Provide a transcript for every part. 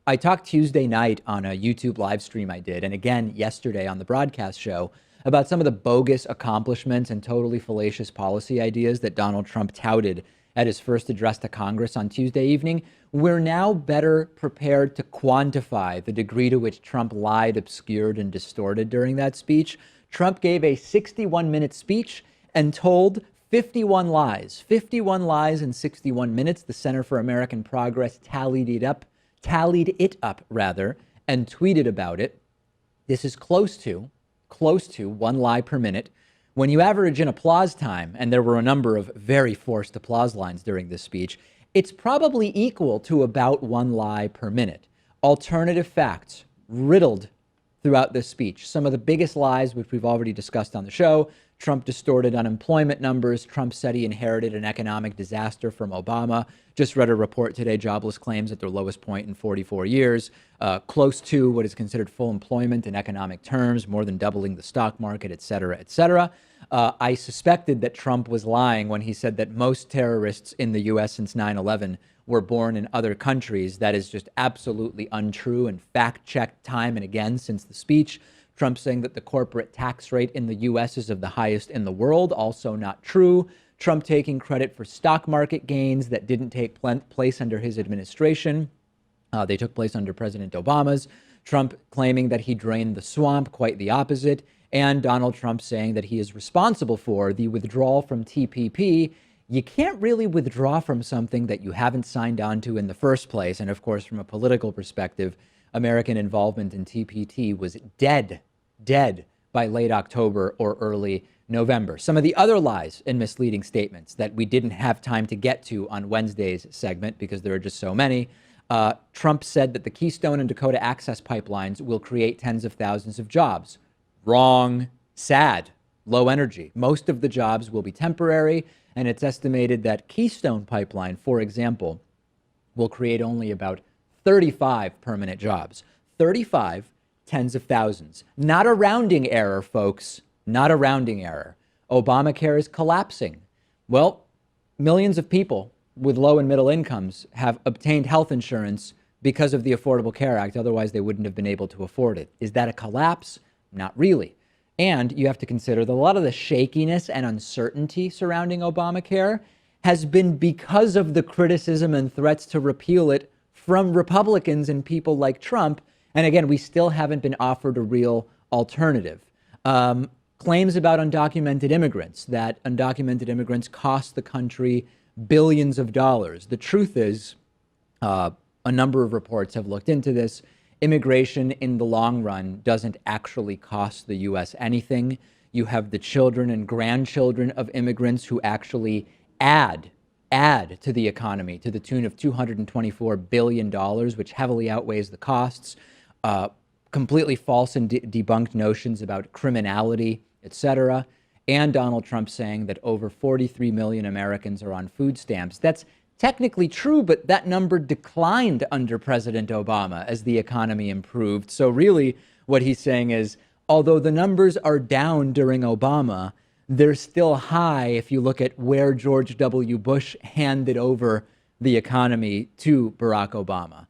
I talked Tuesday night on a YouTube live stream I did, and again yesterday on the broadcast show, about some of the bogus accomplishments and totally fallacious policy ideas that Donald Trump touted at his first address to Congress on Tuesday evening. We're now better prepared to quantify the degree to which Trump lied, obscured, and distorted during that speech. Trump gave a 61-minute speech and told 51 lies in 61 minutes. The Center for American Progress tallied it up, and tweeted about it. This is close to one lie per minute. When you average in applause time, and there were a number of very forced applause lines during this speech, it's probably equal to about one lie per minute. Alternative facts riddled throughout this speech. Some of the biggest lies, which we've already discussed on the show. Trump distorted unemployment numbers. Trump said he inherited an economic disaster from Obama. Just read a report today, jobless claims at their lowest point in 44 years, close to what is considered full employment in economic terms, more than doubling the stock market, et cetera, et cetera. I suspected that Trump was lying when he said that most terrorists in the U.S. since 9/11 were born in other countries. That is just absolutely untrue and fact-checked time and again since the speech. Trump saying that the corporate tax rate in the U.S. is of the highest in the world, also not true. Trump taking credit for stock market gains that didn't take place under his administration. They took place under President Obama's. Trump claiming that he drained the swamp, quite the opposite. And Donald Trump saying that he is responsible for the withdrawal from TPP. You can't really withdraw from something that you haven't signed on to in the first place. And of course, from a political perspective, American involvement in TPP was dead by late October or early November. Some of the other lies and misleading statements that we didn't have time to get to on Wednesday's segment because there are just so many. Trump said that the Keystone and Dakota Access pipelines will create tens of thousands of jobs. Wrong. Sad. Low energy. Most of the jobs will be temporary, and it's estimated that Keystone Pipeline, for example, will create only about 35 permanent jobs. 35 tens of thousands. Not a rounding error, folks. Not a rounding error. Obamacare is collapsing. Well, millions of people with low and middle incomes have obtained health insurance because of the Affordable Care Act. Otherwise, they wouldn't have been able to afford it. Is that a collapse? Not really. And you have to consider that a lot of the shakiness and uncertainty surrounding Obamacare has been because of the criticism and threats to repeal it from Republicans and people like Trump. And again, we still haven't been offered a real alternative. Claims about undocumented immigrants, that undocumented immigrants cost the country billions of dollars. The truth is, a number of reports have looked into this. Immigration in the long run doesn't actually cost the U.S. anything. You have the children and grandchildren of immigrants who actually add to the economy to the tune of $224 billion, which heavily outweighs the costs. Completely false and debunked notions about criminality, etc. And Donald Trump saying that over 43 million Americans are on food stamps. That's technically true, but that number declined under President Obama as the economy improved. So really what he's saying is, although the numbers are down during Obama, they're still high if you look at where George W. Bush handed over the economy to Barack Obama.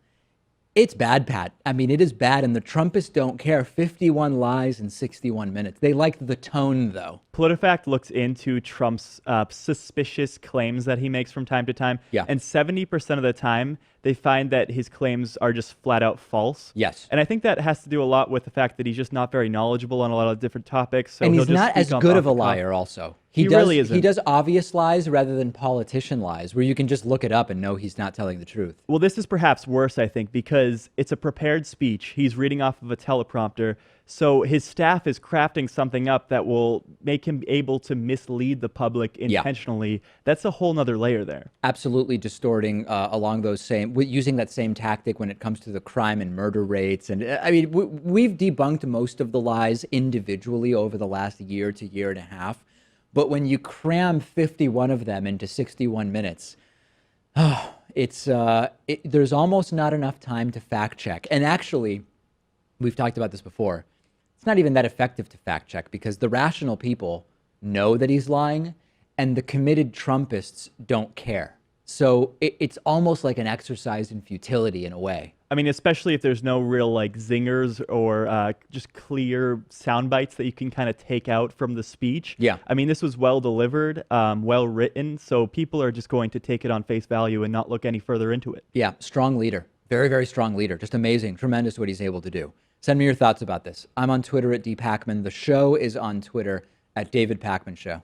It's bad, Pat. I mean, it is bad, and the Trumpists don't care. 51 lies in 61 minutes. They like the tone, though. PolitiFact looks into Trump's suspicious claims that he makes from time to time. Yeah. And 70% of the time, they find that his claims are just flat out false. Yes. And I think that has to do a lot with the fact that he's just not very knowledgeable on a lot of different topics. So and he's he'll just not as good of a liar also. He really isn't. He does obvious lies rather than politician lies, where you can just look it up and know he's not telling the truth. Well, this is perhaps worse, I think, because it's a prepared speech. He's reading off of a teleprompter. So his staff is crafting something up that will make him able to mislead the public intentionally. Yeah. That's a whole nother layer there. Absolutely distorting along those same, using that same tactic when it comes to the crime and murder rates. And I mean, we've debunked most of the lies individually over the last year to year and a half. But when you cram 51 of them into 61 minutes, there's almost not enough time to fact check. And actually, we've talked about this before. It's not even that effective to fact check because the rational people know that he's lying and the committed Trumpists don't care. So it's almost like an exercise in futility in a way. I mean, especially if there's no real like zingers or just clear sound bites that you can kind of take out from the speech. Yeah. I mean, this was well delivered, well written, so people are just going to take it on face value and not look any further into it. Yeah, strong leader. Very, very strong leader. Just amazing. Tremendous what he's able to do. Send me your thoughts about this. I'm on Twitter at @DPakman. The show is on Twitter at David Pakman Show.